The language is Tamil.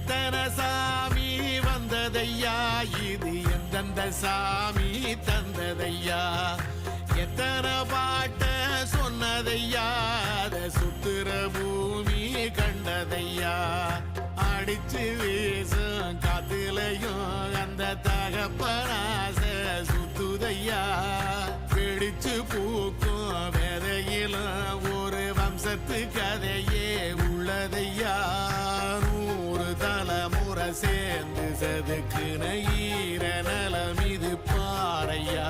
எத்தனை சாமி வந்ததையா, இது எந்தெந்த சாமி தந்ததையா, எத்தனை பாட்ட சொன்னதையா, அத சுத்துற பூமி கண்டதையா, அடிச்சு வீசும் காத்துலையும் அந்த தகப்பனாச சுத்துதையா, பிடிச்சு பூக்கும் வேதையிலும் ஒரு வம்சத்து கதையே உள்ளதையா, 100 தலைமுறை சேர்ந்து செதுக்குன ஈர நலம் இது பாறையா.